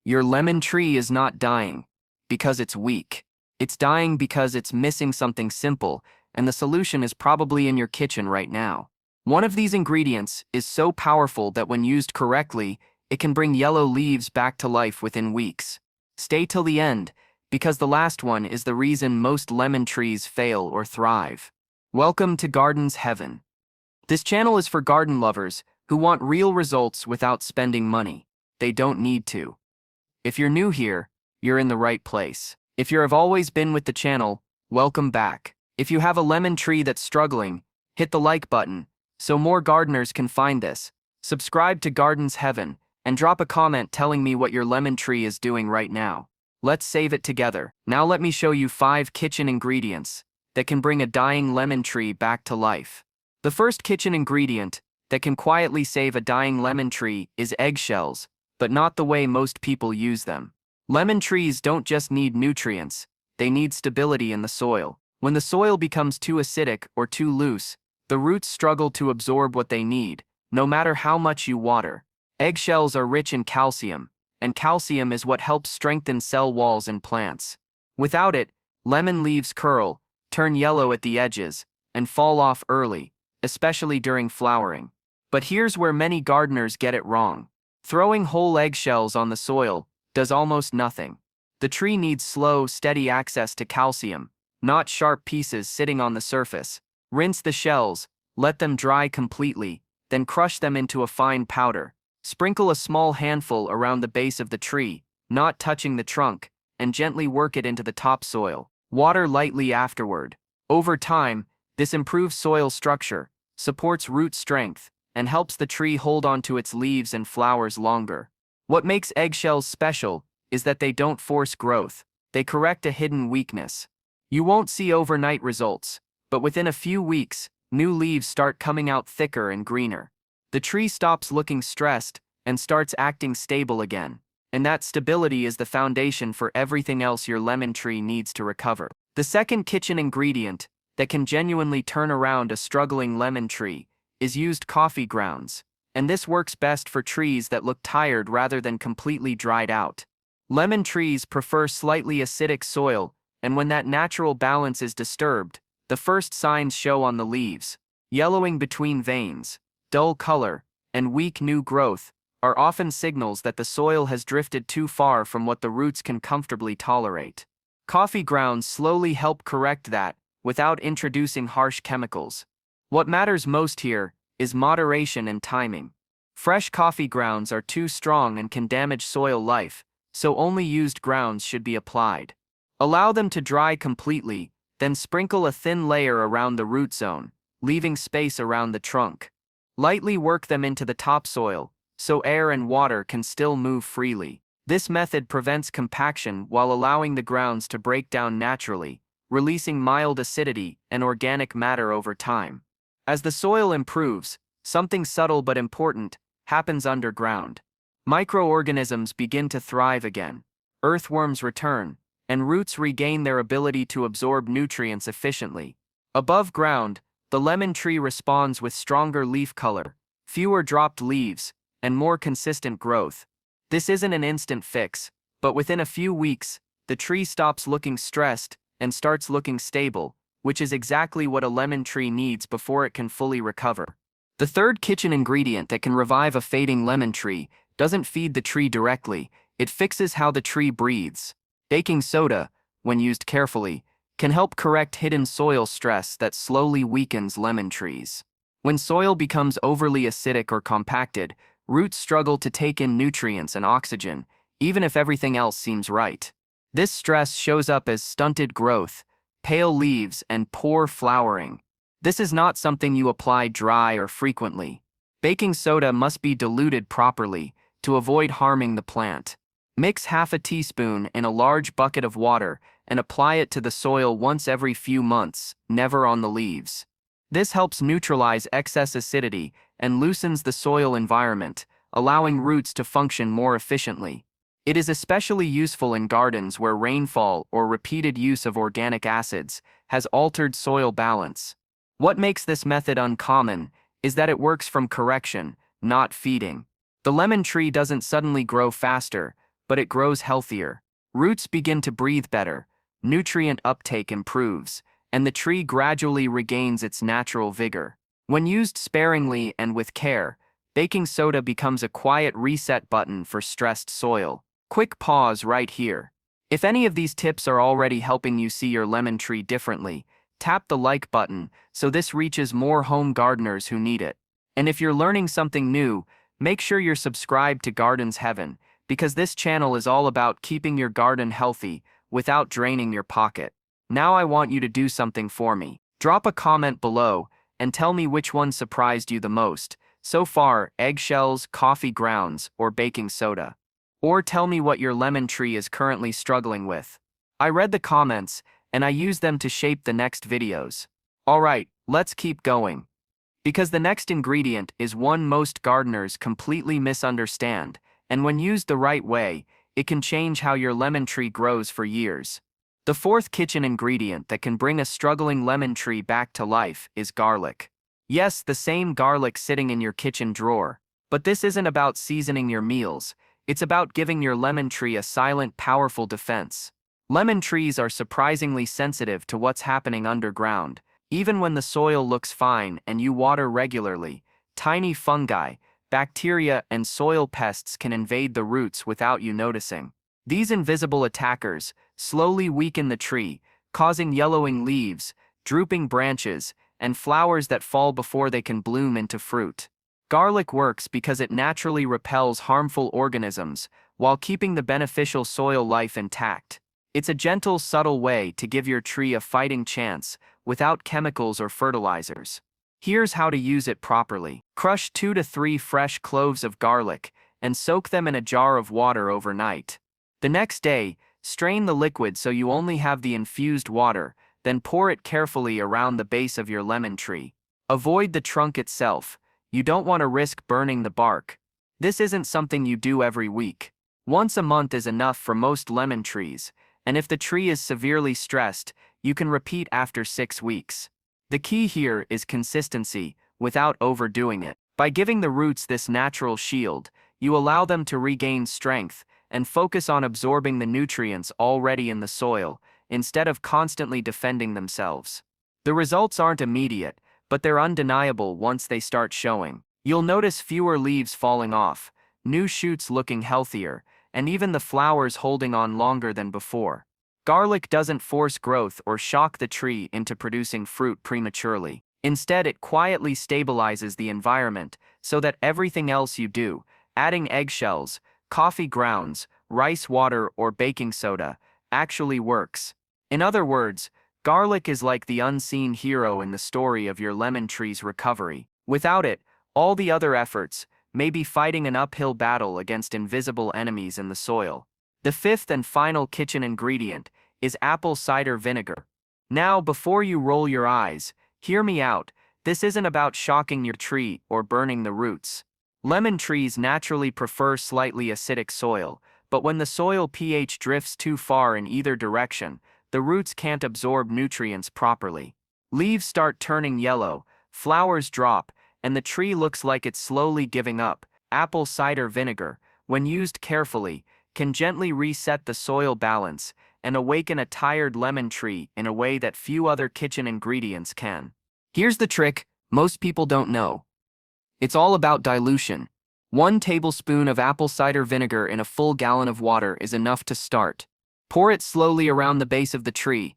Your lemon tree is not dying because it's weak. It's dying because it's missing something simple, and the solution is probably in your kitchen right now. One of these ingredients is so powerful that when used correctly, it can bring yellow leaves back to life within weeks. Stay till the end, because the last one is the reason most lemon trees fail or thrive. Welcome to Garden's Heaven. This channel is for garden lovers who want real results without spending money. They don't need to. If you're new here, you're in the right place. If you have always been with the channel, welcome back. If you have a lemon tree that's struggling, hit the like button so more gardeners can find this. Subscribe to Garden's Heaven and drop a comment telling me what your lemon tree is doing right now. Let's save it together. Now let me show you 5 kitchen ingredients that can bring a dying lemon tree back to life. The first kitchen ingredient that can quietly save a dying lemon tree is eggshells, but not the way most people use them. Lemon trees don't just need nutrients, they need stability in the soil. When the soil becomes too acidic or too loose, the roots struggle to absorb what they need, no matter how much you water. Eggshells are rich in calcium, and calcium is what helps strengthen cell walls in plants. Without it, lemon leaves curl, turn yellow at the edges, and fall off early, especially during flowering. But here's where many gardeners get it wrong. Throwing whole eggshells on the soil does almost nothing. The tree needs slow, steady access to calcium, not sharp pieces sitting on the surface. Rinse the shells, let them dry completely, then crush them into a fine powder. Sprinkle a small handful around the base of the tree, not touching the trunk, and gently work it into the topsoil. Water lightly afterward. Over time, this improves soil structure, supports root strength, and helps the tree hold onto its leaves and flowers longer. What makes eggshells special is that they don't force growth, they correct a hidden weakness. You won't see overnight results, but within a few weeks, new leaves start coming out thicker and greener. The tree stops looking stressed and starts acting stable again, and that stability is the foundation for everything else your lemon tree needs to recover. The second kitchen ingredient that can genuinely turn around a struggling lemon tree is used coffee grounds, and this works best for trees that look tired rather than completely dried out. Lemon trees prefer slightly acidic soil, and when that natural balance is disturbed, the first signs show on the leaves. Yellowing between veins, dull color, and weak new growth are often signals that the soil has drifted too far from what the roots can comfortably tolerate. Coffee grounds slowly help correct that without introducing harsh chemicals. What matters most here is moderation and timing. Fresh coffee grounds are too strong and can damage soil life, so only used grounds should be applied. Allow them to dry completely, then sprinkle a thin layer around the root zone, leaving space around the trunk. Lightly work them into the topsoil, so air and water can still move freely. This method prevents compaction while allowing the grounds to break down naturally, releasing mild acidity and organic matter over time. As the soil improves, something subtle but important happens underground. Microorganisms begin to thrive again, earthworms return, and roots regain their ability to absorb nutrients efficiently. Above ground, the lemon tree responds with stronger leaf color, fewer dropped leaves, and more consistent growth. This isn't an instant fix, but within a few weeks, the tree stops looking stressed and starts looking stable, which is exactly what a lemon tree needs before it can fully recover. The third kitchen ingredient that can revive a fading lemon tree doesn't feed the tree directly, it fixes how the tree breathes. Baking soda, when used carefully, can help correct hidden soil stress that slowly weakens lemon trees. When soil becomes overly acidic or compacted, roots struggle to take in nutrients and oxygen, even if everything else seems right. This stress shows up as stunted growth, pale leaves, and poor flowering. This is not something you apply dry or frequently. Baking soda must be diluted properly to avoid harming the plant. Mix half a teaspoon in a large bucket of water and apply it to the soil once every few months, never on the leaves. This helps neutralize excess acidity and loosens the soil environment, allowing roots to function more efficiently. It is especially useful in gardens where rainfall or repeated use of organic acids has altered soil balance. What makes this method uncommon is that it works from correction, not feeding. The lemon tree doesn't suddenly grow faster, but it grows healthier. Roots begin to breathe better, nutrient uptake improves, and the tree gradually regains its natural vigor. When used sparingly and with care, baking soda becomes a quiet reset button for stressed soil. Quick pause right here. If any of these tips are already helping you see your lemon tree differently, tap the like button so this reaches more home gardeners who need it. And if you're learning something new, make sure you're subscribed to Gardens Heaven, because this channel is all about keeping your garden healthy without draining your pocket. Now I want you to do something for me. Drop a comment below and tell me which one surprised you the most. So far, eggshells, coffee grounds, or baking soda. Or tell me what your lemon tree is currently struggling with. I read the comments, and I use them to shape the next videos. Alright, let's keep going. Because the next ingredient is one most gardeners completely misunderstand, and when used the right way, it can change how your lemon tree grows for years. The fourth kitchen ingredient that can bring a struggling lemon tree back to life is garlic. Yes, the same garlic sitting in your kitchen drawer. But this isn't about seasoning your meals. It's about giving your lemon tree a silent, powerful defense. Lemon trees are surprisingly sensitive to what's happening underground. Even when the soil looks fine and you water regularly, tiny fungi, bacteria, and soil pests can invade the roots without you noticing. These invisible attackers slowly weaken the tree, causing yellowing leaves, drooping branches, and flowers that fall before they can bloom into fruit. Garlic works because it naturally repels harmful organisms while keeping the beneficial soil life intact. It's a gentle, subtle way to give your tree a fighting chance without chemicals or fertilizers. Here's how to use it properly. Crush 2 to 3 fresh cloves of garlic and soak them in a jar of water overnight. The next day, strain the liquid so you only have the infused water, then pour it carefully around the base of your lemon tree. Avoid the trunk itself. You don't want to risk burning the bark. This isn't something you do every week. Once a month is enough for most lemon trees, and if the tree is severely stressed, you can repeat after 6 weeks. The key here is consistency, without overdoing it. By giving the roots this natural shield, you allow them to regain strength and focus on absorbing the nutrients already in the soil, instead of constantly defending themselves. The results aren't immediate, but they're undeniable once they start showing. You'll notice fewer leaves falling off, new shoots looking healthier, and even the flowers holding on longer than before. Garlic doesn't force growth or shock the tree into producing fruit prematurely. Instead, it quietly stabilizes the environment so that everything else you do, adding eggshells, coffee grounds, rice water, or baking soda, actually works. In other words, garlic is like the unseen hero in the story of your lemon tree's recovery. Without it, all the other efforts may be fighting an uphill battle against invisible enemies in the soil. The fifth and final kitchen ingredient is apple cider vinegar. Now, before you roll your eyes, hear me out. This isn't about shocking your tree or burning the roots. Lemon trees naturally prefer slightly acidic soil, but when the soil pH drifts too far in either direction, the roots can't absorb nutrients properly. Leaves start turning yellow, flowers drop, and the tree looks like it's slowly giving up. Apple cider vinegar, when used carefully, can gently reset the soil balance and awaken a tired lemon tree in a way that few other kitchen ingredients can. Here's the trick most people don't know. It's all about dilution. 1 tablespoon of apple cider vinegar in a full gallon of water is enough to start. Pour it slowly around the base of the tree,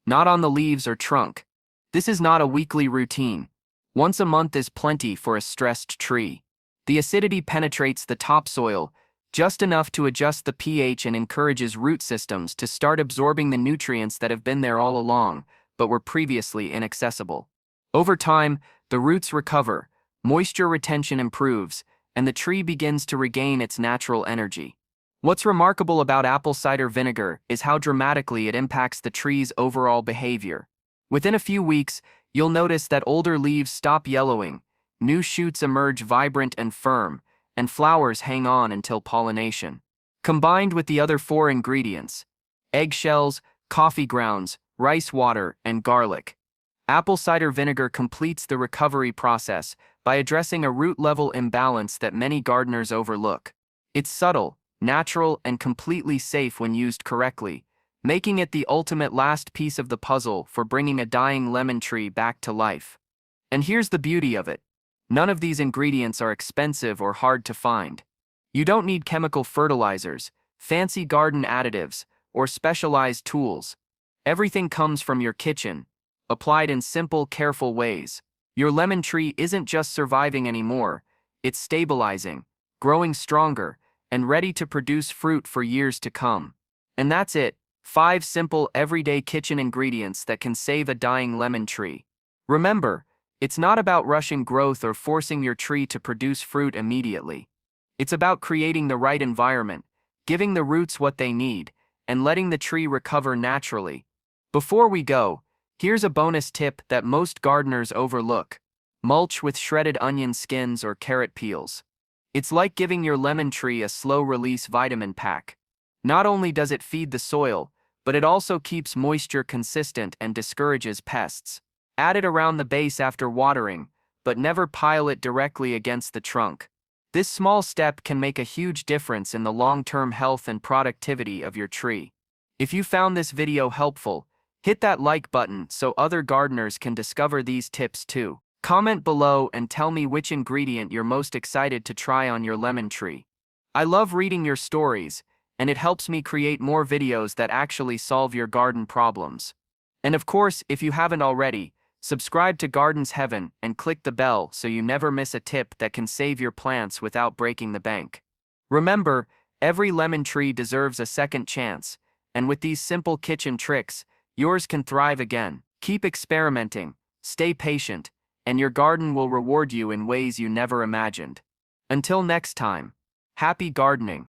not on the leaves or trunk. This is not a weekly routine. Once a month is plenty for a stressed tree. The acidity penetrates the topsoil, just enough to adjust the pH, and encourages root systems to start absorbing the nutrients that have been there all along, but were previously inaccessible. Over time, the roots recover, moisture retention improves, and the tree begins to regain its natural energy. What's remarkable about apple cider vinegar is how dramatically it impacts the tree's overall behavior. Within a few weeks, you'll notice that older leaves stop yellowing, new shoots emerge vibrant and firm, and flowers hang on until pollination. Combined with the other 4 ingredients, eggshells, coffee grounds, rice water, and garlic, apple cider vinegar completes the recovery process by addressing a root-level imbalance that many gardeners overlook. It's subtle, natural, and completely safe when used correctly, making it the ultimate last piece of the puzzle for bringing a dying lemon tree back to life. And here's the beauty of it. None of these ingredients are expensive or hard to find. You don't need chemical fertilizers, fancy garden additives, or specialized tools. Everything comes from your kitchen, applied in simple, careful ways. Your lemon tree isn't just surviving anymore, it's stabilizing, growing stronger, and ready to produce fruit for years to come. And that's it, 5 simple, everyday kitchen ingredients that can save a dying lemon tree. Remember, it's not about rushing growth or forcing your tree to produce fruit immediately. It's about creating the right environment, giving the roots what they need, and letting the tree recover naturally. Before we go, here's a bonus tip that most gardeners overlook. Mulch with shredded onion skins or carrot peels. It's like giving your lemon tree a slow-release vitamin pack. Not only does it feed the soil, but it also keeps moisture consistent and discourages pests. Add it around the base after watering, but never pile it directly against the trunk. This small step can make a huge difference in the long-term health and productivity of your tree. If you found this video helpful, hit that like button so other gardeners can discover these tips too. Comment below and tell me which ingredient you're most excited to try on your lemon tree. I love reading your stories, and it helps me create more videos that actually solve your garden problems. And of course, if you haven't already, subscribe to Gardens Heaven and click the bell so you never miss a tip that can save your plants without breaking the bank. Remember, every lemon tree deserves a second chance, and with these simple kitchen tricks, yours can thrive again. Keep experimenting, stay patient, and your garden will reward you in ways you never imagined. Until next time, happy gardening.